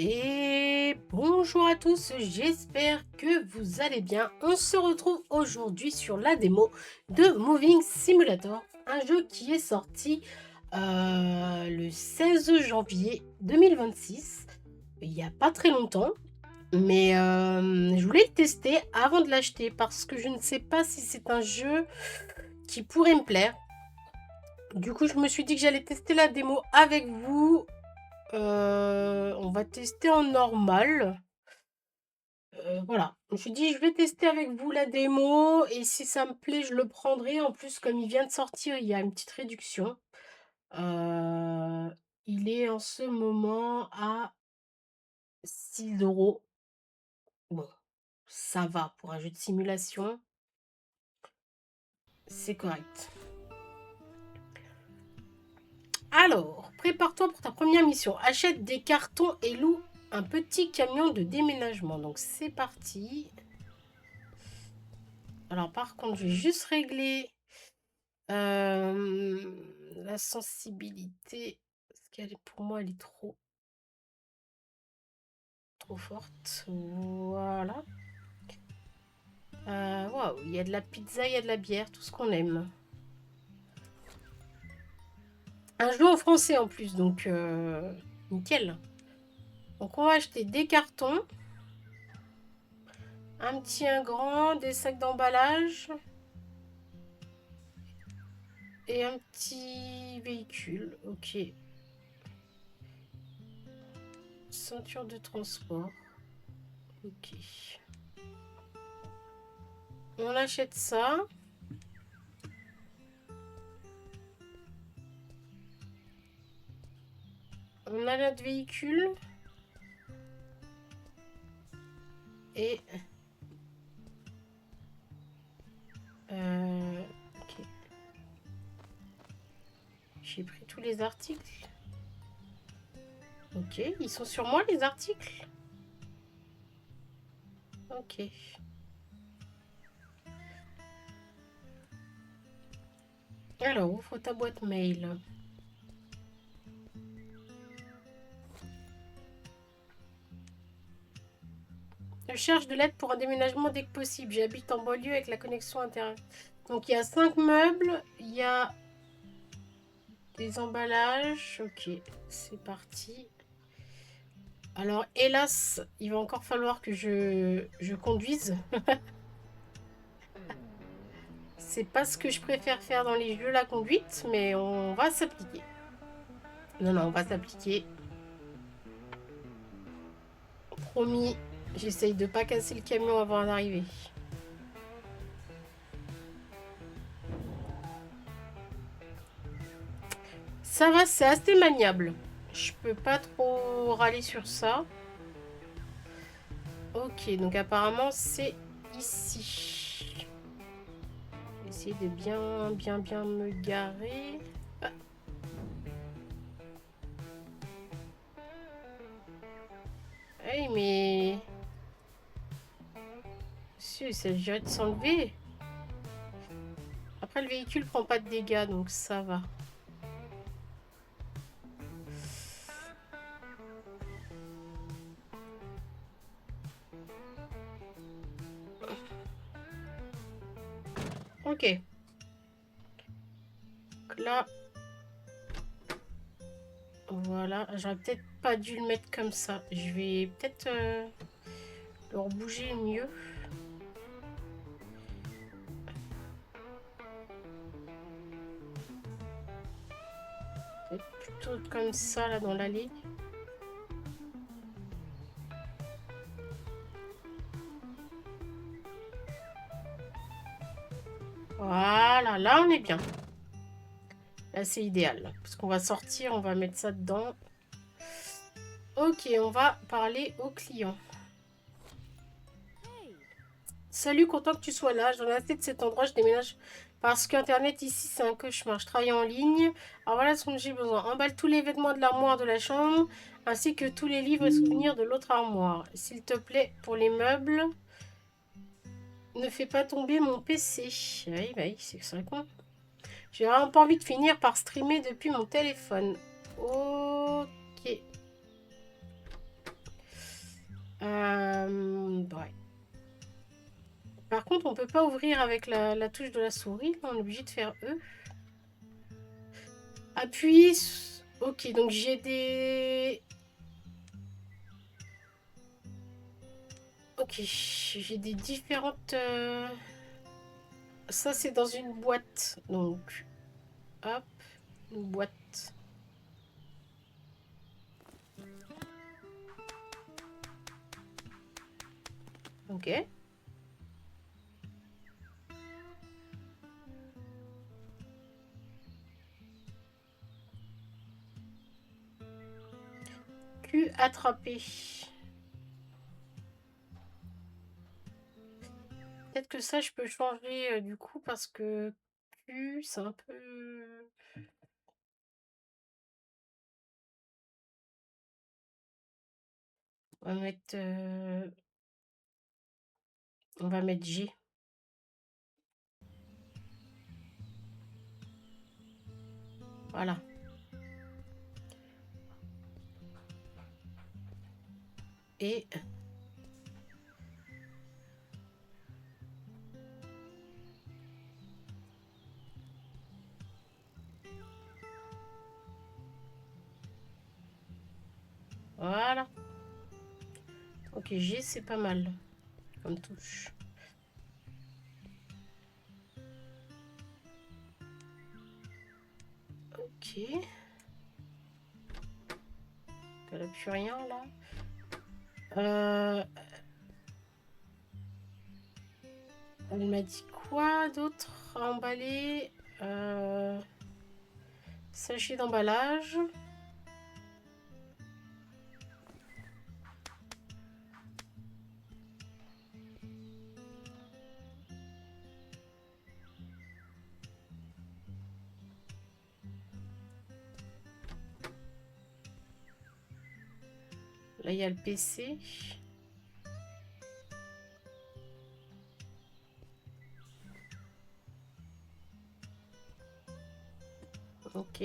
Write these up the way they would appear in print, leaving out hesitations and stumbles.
Et bonjour à tous, j'espère que vous allez bien. On se retrouve aujourd'hui sur la démo de Moving Simulator, un jeu qui est sorti le 16 janvier 2026, il n'y a pas très longtemps, mais je voulais le tester avant de l'acheter parce que je ne sais pas si c'est un jeu qui pourrait me plaire. Du coup, je me suis dit que j'allais tester la démo avec vous. On va tester en normal. Voilà, je me suis dit: «Je vais tester avec vous la démo et si ça me plaît, je le prendrai». En plus, comme il vient de sortir, il y a une petite réduction. Heu, il est en ce moment à 6 €. Bon, ça va pour un jeu de simulation, c'est correct. Alors, prépare-toi pour ta première mission. Achète des cartons et loue un petit camion de déménagement. Donc c'est parti. Alors par contre, je vais juste régler la sensibilité, parce qu'elle est pour moi, elle est trop forte. Voilà. Waouh, il y a de la pizza, il y a de la bière, tout ce qu'on aime. Un jeu en français en plus, donc nickel. Donc on va acheter des cartons, un petit, un grand, des sacs d'emballage et un petit véhicule. Ok. Ceinture de transport. Ok. On achète ça. On a notre véhicule. Et ok. J'ai pris tous les articles. Ok, ils sont sur moi les articles. Ok. Alors, ouvre ta boîte mail. Je cherche de l'aide pour un déménagement dès que possible. J'habite en banlieue avec la connexion internet. Donc il y a 5 meubles, il y a des emballages. Ok, c'est parti. Alors hélas, il va encore falloir que je conduise. C'est pas ce que je préfère faire dans les jeux, la conduite, mais on va s'appliquer. Non, non, on va s'appliquer. Promis, j'essaye de pas casser le camion avant d'arriver. Ça va, c'est assez maniable. Je peux pas trop râler sur ça. Ok, donc apparemment c'est ici. Essayer de bien me garer. Ah. Hey, mais... Si, il s'agirait de s'enlever. Après, le véhicule prend pas de dégâts, donc ça va. Ok. Donc là... Voilà, j'aurais peut-être pas dû le mettre comme ça. Je vais peut-être le rebouger mieux. Peut-être plutôt comme ça, là, dans l'allée. Voilà, là, on est bien. Là, c'est idéal. Parce qu'on va sortir, on va mettre ça dedans. Ok, on va parler au client. Salut, content que tu sois là. J'en ai assez de cet endroit, je déménage. Parce qu'Internet ici, c'est un cauchemar. Je travaille en ligne. Alors voilà ce dont j'ai besoin. Emballe tous les vêtements de l'armoire de la chambre, ainsi que tous les livres et souvenirs de l'autre armoire. S'il te plaît, pour les meubles, ne fais pas tomber mon PC. Oui, c'est ça quoi. J'ai vraiment pas envie de finir par streamer depuis mon téléphone. Ok. contre, on peut pas ouvrir avec la touche de la souris. On est obligé de faire E. Appuyer. Ok, donc j'ai des... Ok, j'ai des différentes... Ça, c'est dans une boîte. Donc, hop, une boîte. Ok. Q attrapé. Peut-être que ça, je peux changer du coup parce que Q, c'est un peu... On va mettre... On va mettre G. Voilà. Et... Voilà. Ok, G, c'est pas mal comme touche. Ok. Elle a plus rien là. Elle m'a dit quoi d'autre à emballer? Sachet d'emballage. Là, il y a le PC. Ok.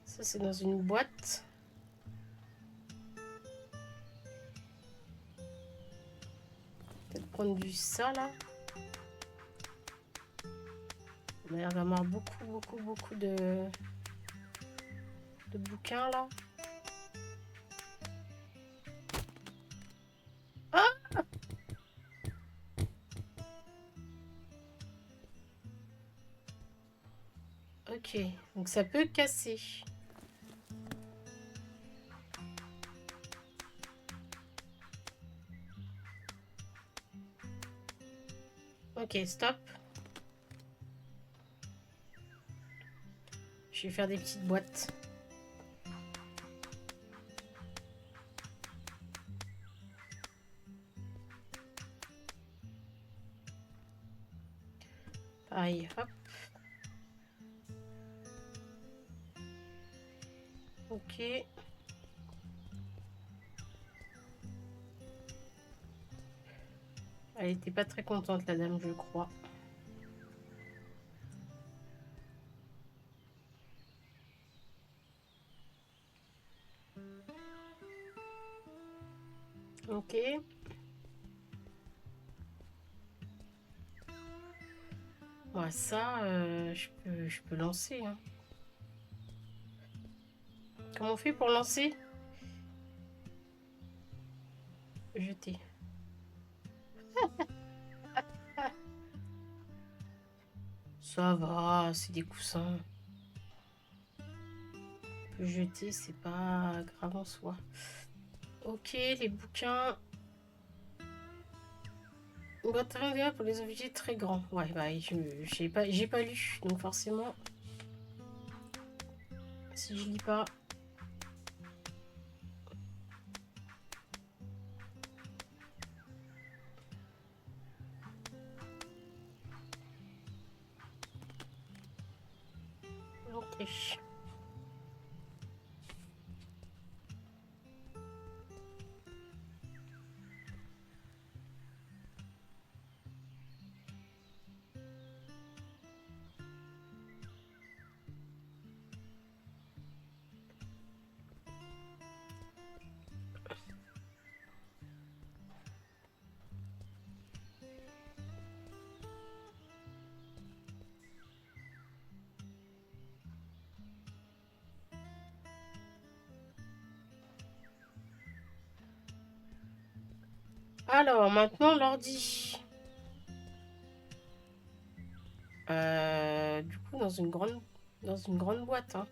Ça, c'est dans une boîte. Peut-être prendre du ça, là. On va avoir beaucoup de bouquins, là. Ah! Ok. Donc, ça peut casser. Ok, stop. Je vais faire des petites boîtes. Pareil, hop. Ok. Elle était pas très contente, la dame, je crois. Ok. Moi, ça, je peux lancer. Hein. Comment on fait pour lancer? Jeter. Ça va, c'est des coussins. On peut jeter, c'est pas grave en soi. Ok, les bouquins. Matériel pour les objets très grands. Ouais, bah, j'ai pas lu, donc forcément, si je lis pas. Ok. Alors, maintenant, l'ordi. Du coup, dans une grande boîte. Hein.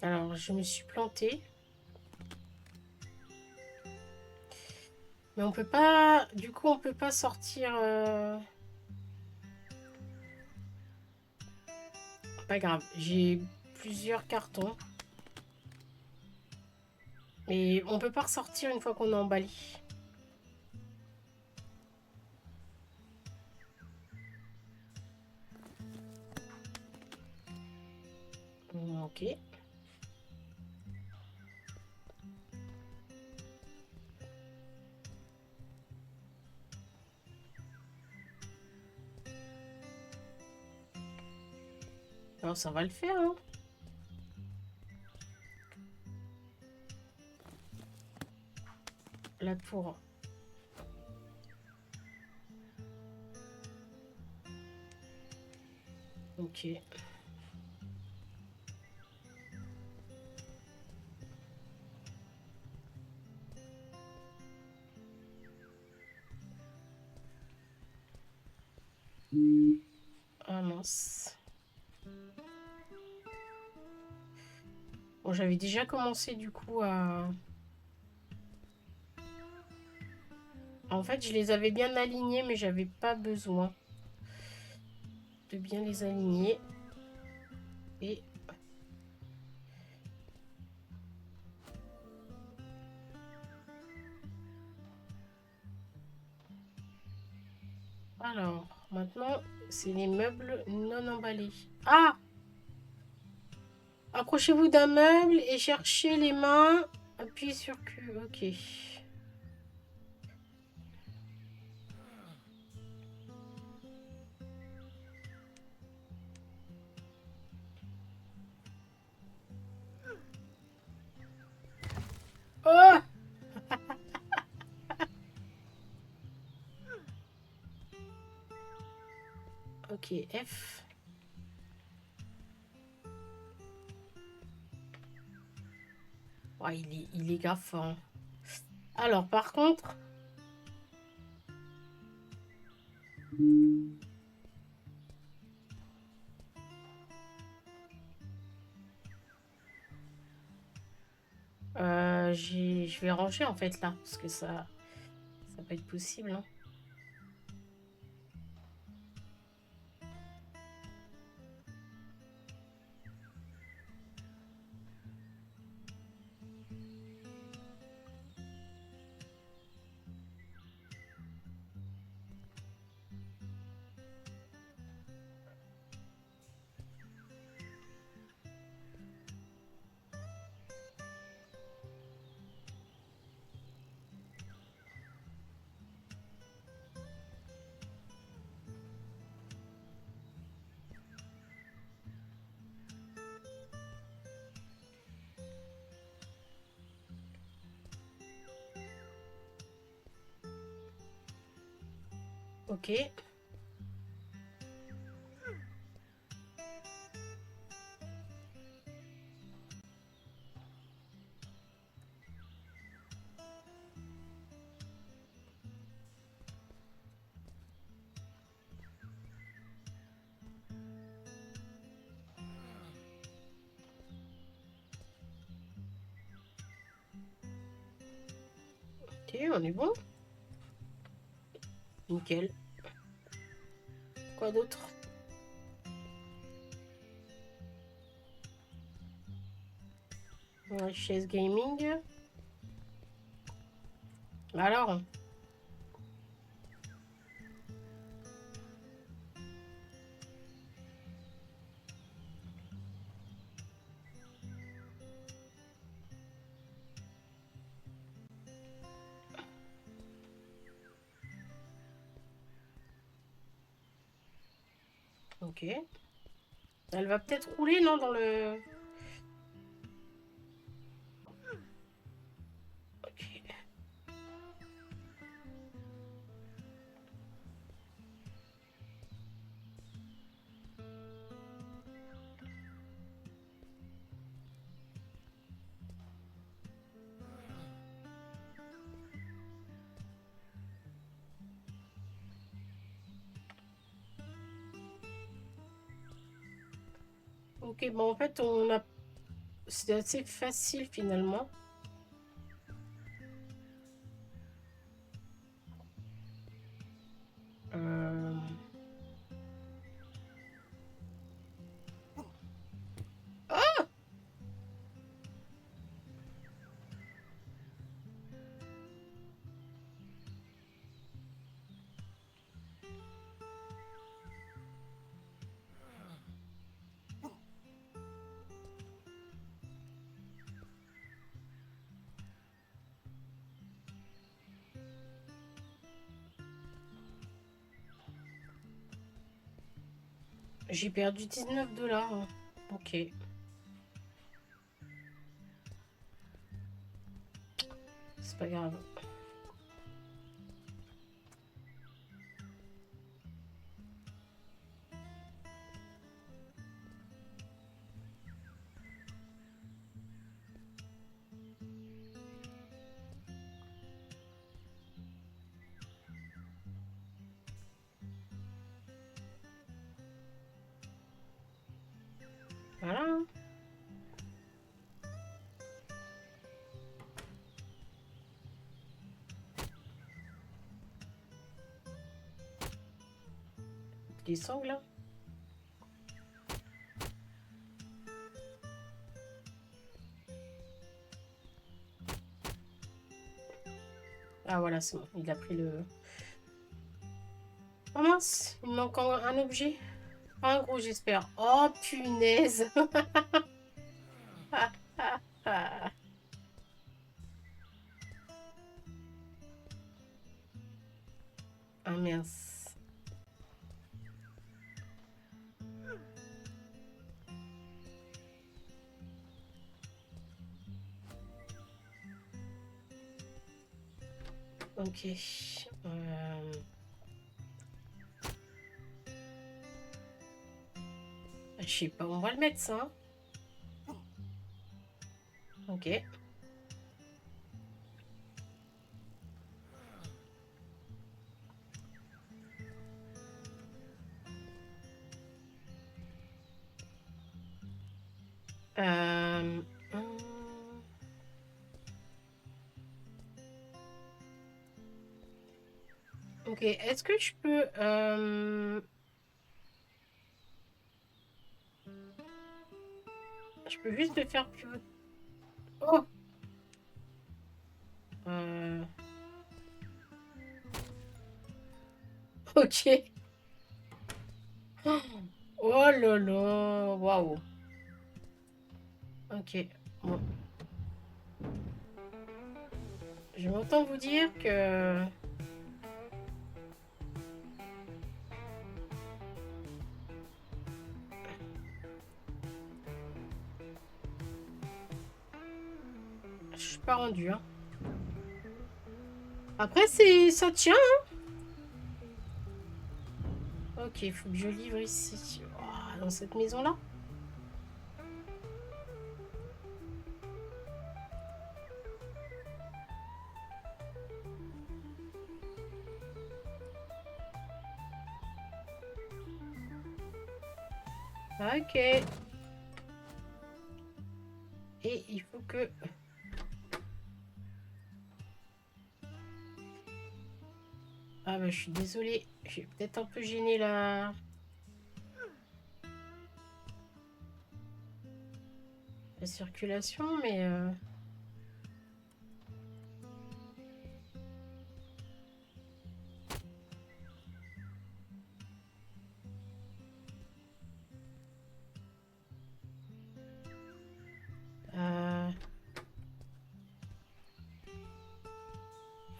Alors, je me suis plantée. Mais on peut pas... Du coup, on peut pas sortir... Pas grave. J'ai plusieurs cartons. Mais on peut pas ressortir une fois qu'on est emballé. Ok. Alors, ça va le faire, hein. La tour. Ok. Ah mince. Bon, j'avais déjà commencé du coup à... En fait, je les avais bien alignés, mais j'avais pas besoin de bien les aligner. Et... Alors, maintenant, c'est les meubles non emballés. Ah! Approchez-vous d'un meuble et cherchez les mains. Appuyez sur Q. Ok. Oh! Ok, F. Ouais, il est gaffant. Alors, par contre... je vais ranger en fait là, parce que ça peut être possible. Hein. Ok. Ok, on est bon. Nickel. Quoi d'autre? Ouais, chaise gaming. Alors, ok. Elle va peut-être rouler, non, dans le... Ok, bon en fait on a... C'est assez facile finalement. Euh... Ah! J'ai perdu 19 $. Hein. Ok. C'est pas grave. Voilà. Des sangles là. Ah voilà, c'est bon. Il a pris le... Oh mince, il me manque encore un objet. Pas un gros, j'espère. Oh punaise. Ah mince. Ok. Je sais pas, on va le mettre ça. Ok. Ok, est-ce que je peux... Je peux juste le faire plus... Oh! Ok. Oh là là. Waouh. Ok. Bon. Je m'entends vous dire que... Je suis pas rendue, hein. Après, c'est... ça tient, hein. Ok, il faut que je livre ici. Oh, dans cette maison-là. Ok. Et il faut que... Ah bah je suis désolée. J'ai peut-être un peu gêné la circulation, mais... euh,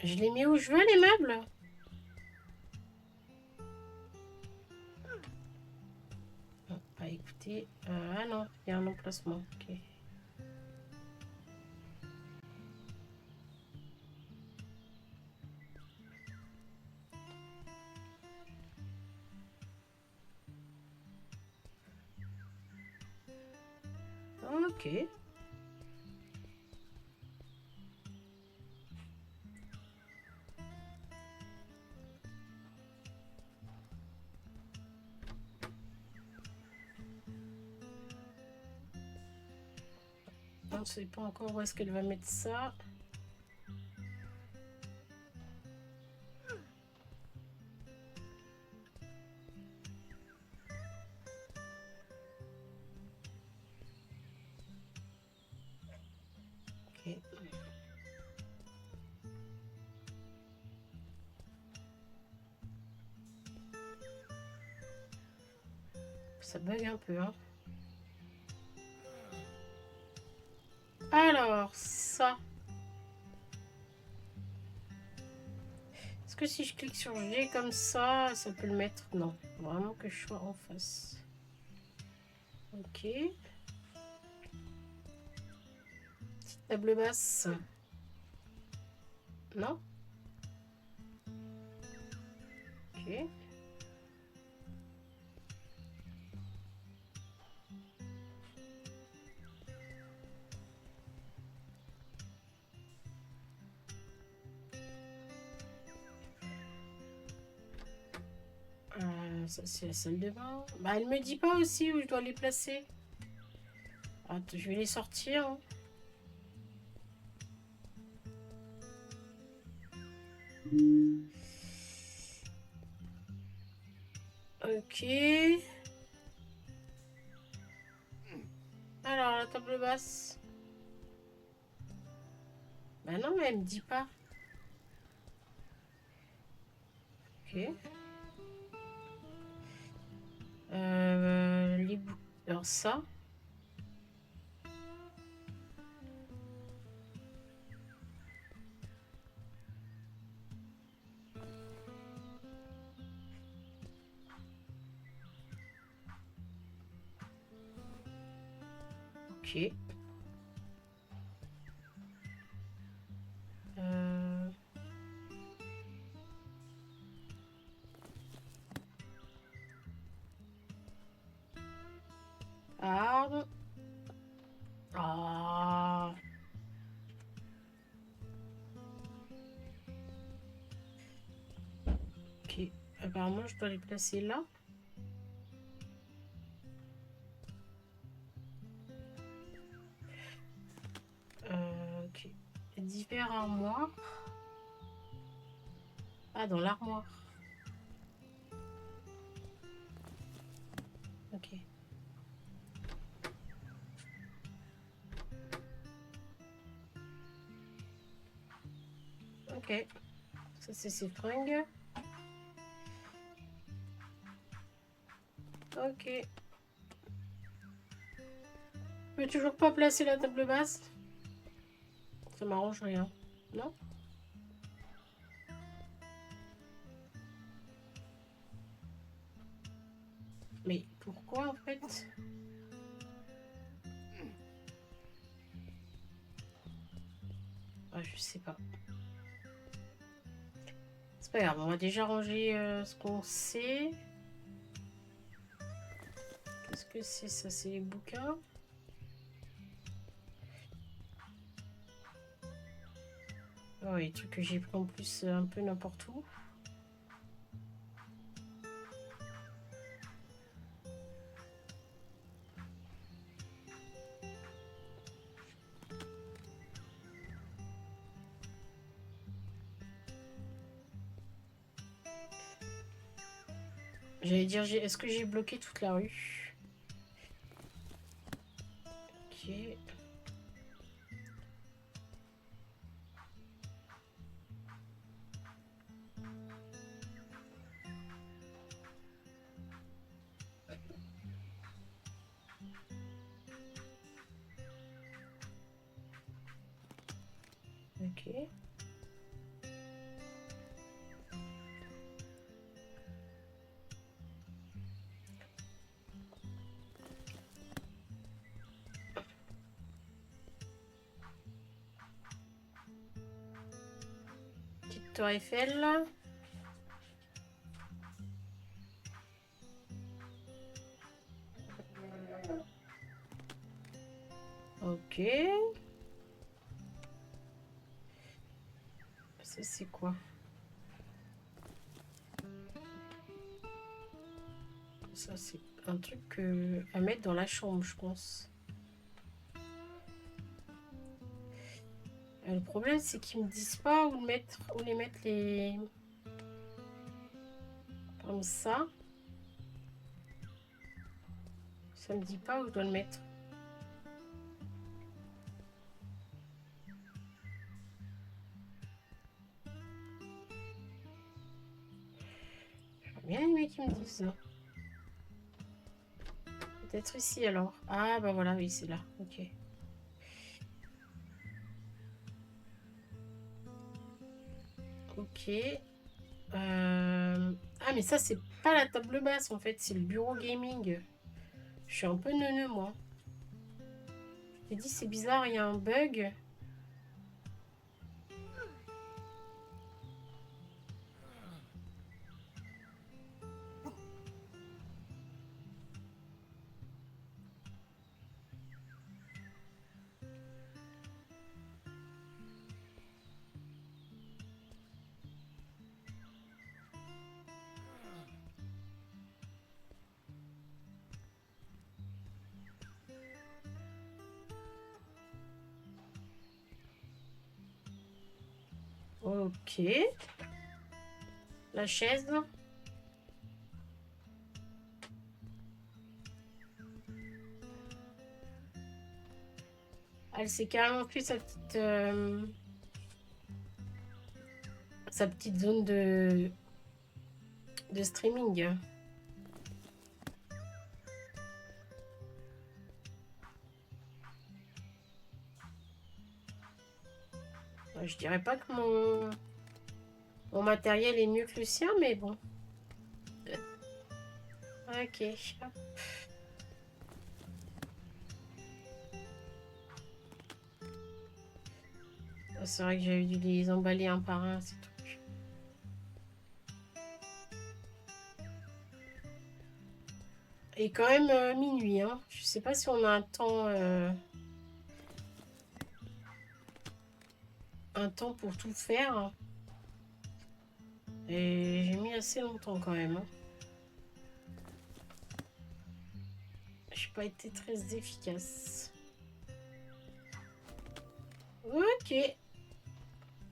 je les mets où je veux, les meubles? Bon, bah écoutez... ah non, il y a un emplacement. Ok. Ok. On ne sait pas encore où est-ce qu'elle va mettre ça. Ok. Ça bug un peu, hein. Alors, ça. Est-ce que si je clique sur G comme ça peut le mettre? Non. Vraiment que je sois en face. Ok. Petite table basse. Non? Ok. Ça c'est la salle de bain. Bah elle me dit pas aussi où je dois les placer. Attends, je vais les sortir. Hein. Ok. Alors la table basse. Bah non mais elle me dit pas. Ok. Les bouts. Alors ça. Ok. Pardon. Ah. Ok. Apparemment je dois les placer là. Ok. Divers armoires. Ah, dans l'armoire. Ok. Ok. Ça, c'est ses fringues. Ok. Je peux toujours pas placer la table basse. Ça m'arrange rien. Non? Mais pourquoi en fait? Ah, je sais pas. C'est pas grave, on va déjà ranger ce qu'on sait. Qu'est-ce que c'est ça? C'est les bouquins. Oh, les trucs que j'ai pris en plus un peu n'importe où. J'allais dire, est-ce que j'ai bloqué toute la rue? Ok. Ok. Petite tour Eiffel. Ok. Ça, c'est quoi? Ça, c'est un truc à mettre dans la chambre, je pense. Le problème, c'est qu'ils me disent pas où mettre, les mettre les... Comme ça. Ça me dit pas où je dois le mettre. J'aurais bien aimé qu'ils me disent ça. Peut-être ici alors. Ah bah voilà, oui, c'est là. Ok. Ok. Ah mais ça c'est pas la table basse en fait, c'est le bureau gaming. Je suis un peu neuneux moi. J'ai dit c'est bizarre, il y a un bug. Ok. La chaise. Elle s'est carrément pris sa petite zone de streaming. Je dirais pas que mon matériel est mieux que le sien, mais bon. Ok. Hop. C'est vrai que j'avais dû les emballer un par un, ces trucs. Et quand même minuit, hein. Je sais pas si on a un temps pour tout faire. Et j'ai mis assez longtemps quand même. Hein. J'ai pas été très efficace. Ok.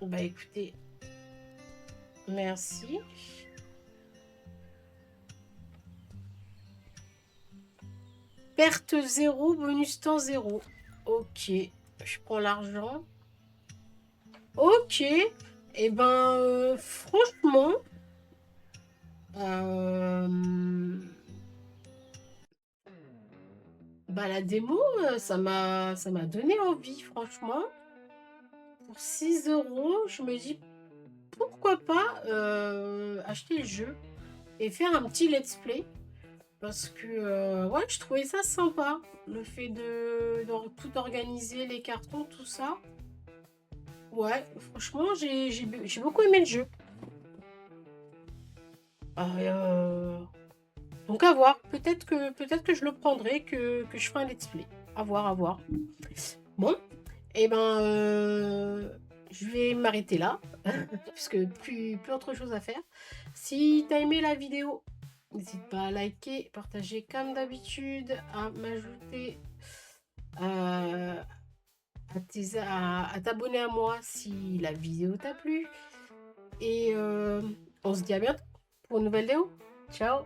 Bah écoutez, merci. Perte 0, bonus temps 0. Ok, je prends l'argent. Ok, et eh ben franchement, bah la démo, ça m'a donné envie, franchement. Pour 6 euros, je me dis pourquoi pas acheter le jeu et faire un petit let's play. Parce que, ouais, je trouvais ça sympa. Le fait de tout organiser, les cartons, tout ça. Ouais, franchement, j'ai beaucoup aimé le jeu. Donc à voir. Peut-être que je le prendrai, que je ferai un let's play. À voir, à voir. Bon, et ben, je vais m'arrêter là. Puisque plus autre chose à faire. Si t'as aimé la vidéo, n'hésite pas à liker, partager comme d'habitude, à m'ajouter, à t'abonner à moi si la vidéo t'a plu. Et on se dit à bientôt pour une nouvelle vidéo. Ciao!